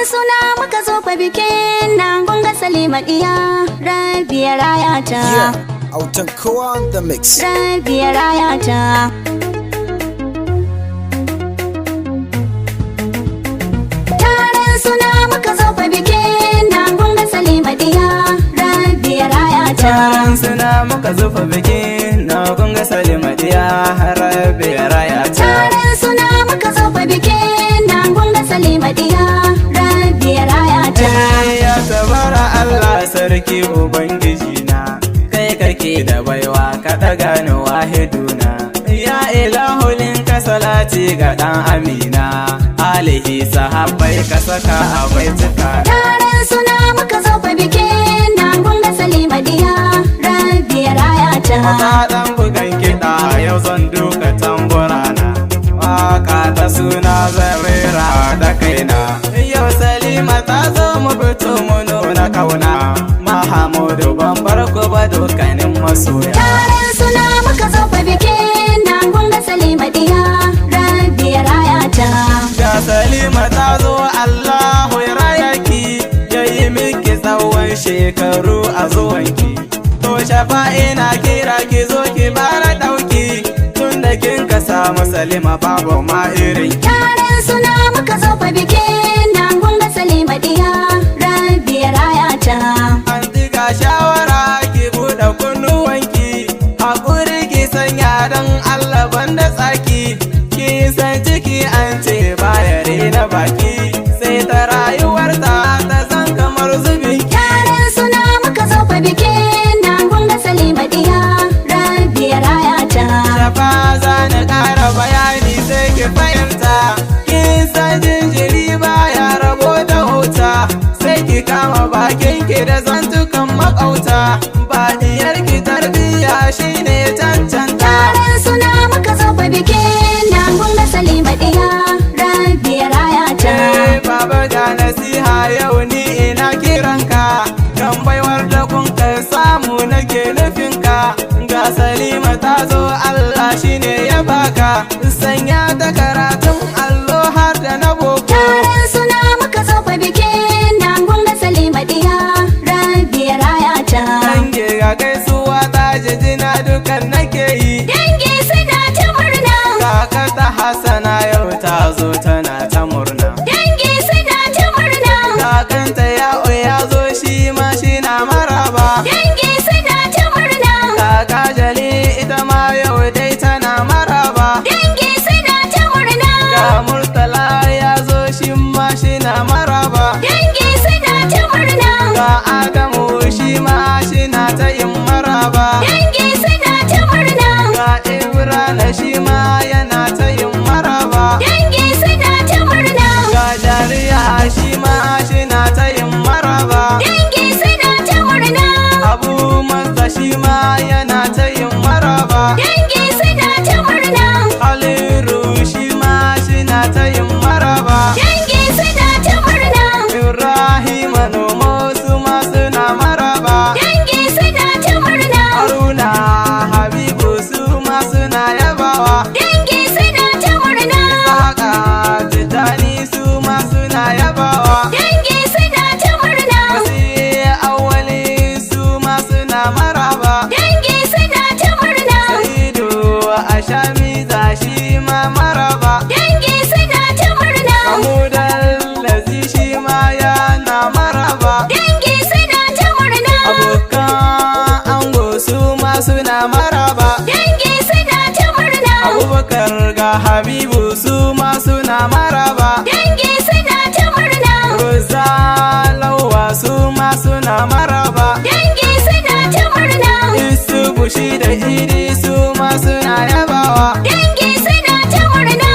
suna muka zo fa bikin nan kun ga Salima diya Rabi ya raya ta. Autan kowa on the mix. Rabi ya raya ta. Taron suna muka zo fa bikin nan kun ga Salima diya Rabi ya raya ta. Taron suna muka zo fa bikin nan kun ga Salima diya Rabi ya raya ta. Taron suna muka zo fa bikin nan kun ga Salima diya Rabi ya raya ta. Ya tabara Allah sarki ubangiji na, kai kake da baiwa ka daga ni wahiduna. Ya ilahulin ka salati ga dan Amina, alihi sahabbai ka saka a baituka. Taron suna muka zo fa bikin nan kun ga Salima diya Rabi ya raya ta. Mata dan bugan kiɗa yau zan duka tamburana, waka ta suna zan rera da kaina. Yau Salima ta zo mu fito mu nuna kauna, Mahamud ban bar ku ba dukkanin masoya. Taron suna muka zo fa bikin nan kun ga Salima diya Rabi ya raya ta. Ga Salima ta zo Allahu ya raya ki, yayi miki tsawon shekaru a zuwanki. To shafa ina kira ki zo ki bara dauki, tunda kin ka samu Salima babu ma irin ki. Taron suna muka zo fa bikin nan kun ga Salima diya Rabi ya raya ta. An diga shawara ki buɗe kunnuwanki, haƙuri ki sanya don Allah banda tsaki. Ki san ciki an ce baya rena baki, sai ta rayuwarta ta zan kamar zubin ki. Taron suna muka zo fa bikin nan kun ga Salima diya Rabi ya raya ta. Shafa za na ƙara bayani sai ki fahimta, kin san jinjiri baya rabo da huta, sai ki kama bakin ki da zantukan makauta, ba diyar ki tarbiya shine cancanta. Taron suna muka zo fa bikin nan kun ga Salima diya Rabi ya raya ta. Baba ga nasiha yau ni ina kiranka, kan baiwar da kun ka samu nake nufinka. Ga Salima ta zo Allah shine ya baka, sanya ta karatun allo har da na boko. Taron suna muka zo fa bikin nan kun ga Salima diya Rabi ya raya ta. Dange ga gaisuwa ta jijina dukan nake yi, Dangi suna ta murna. kaka ta Hassana yau ta zo tana ta murna. Dangi suna ta murna. Kakanta ya zo shi ma shi na maraba. Dangi suna ta murna. Kaka Jali ita ma yau dai tana maraba. Dangi suna ta murna. Ga Murtala ya zo shi ma shi na maraba. Dangi suna ta murna. Ga Adamu shi ma shi na ta yin maraba. Dangi suna ta murna. Ga Ibrahim shi ma yana ta yin maraba. Dangi suna ta murna. Ga Jariya shi ma shi na ta yin maraba. Dangi suna ta murna. Abu Masa shi ma yana ta yin maraba. Dangi suna ta murna. Aliru shi ma shi na ta yin maraba. Dangi suna ta murna. Ibrahim Nomo su ma suna maraba. Dangi suna ta murna. Haruna Habibu su ma suna yabawa. Dangi suna ta murna. Haka Tijjani su ma suna yabawa. Dangi suna ta murna. Wasi Awali su ma suna maraba. Dangi suna ta murna. Saidu Ashami shi ma maraba. Dangi suna ta murna. Mahmudan Lazi shi ma yana maraba. Dangi suna ta murna. Abokan ango su ma suna maraba. Dangi suna ta murna. Abubakar ga Habibu su ma suna maraba. Dangi suna ta murna. Roza Lawa su ma suna maraba. Dangi suna ta murna. Isu Bushi da Idi su ma suna yabawa. Dangi suna ta murna.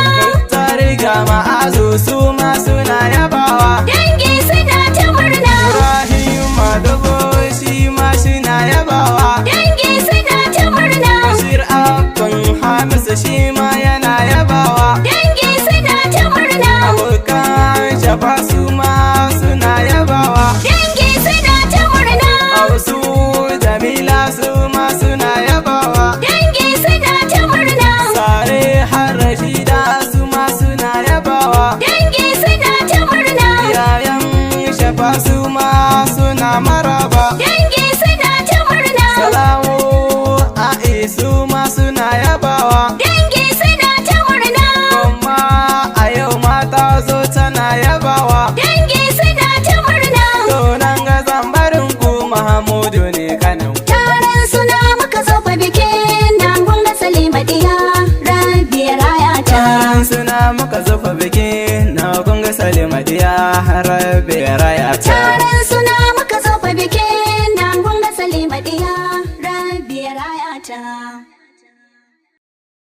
Tariga Ma'azu su ma suna yabawa. Dangi suna ta murna. Ibrahim Madobo shi ma suna yabawa. Dangi suna ta murna. Bashir Abban Hamisu shi ma yana yabawa. Dangi suna ta murna. Abokan Shafa su ma suna yabawa. Dangi suna ta murna. Wasu Jamila su ma suna yabawa. Dangi suna ta murna. Sare har Rashida su ma suna yabawa. Dangi suna ta murna. Yayan rabbi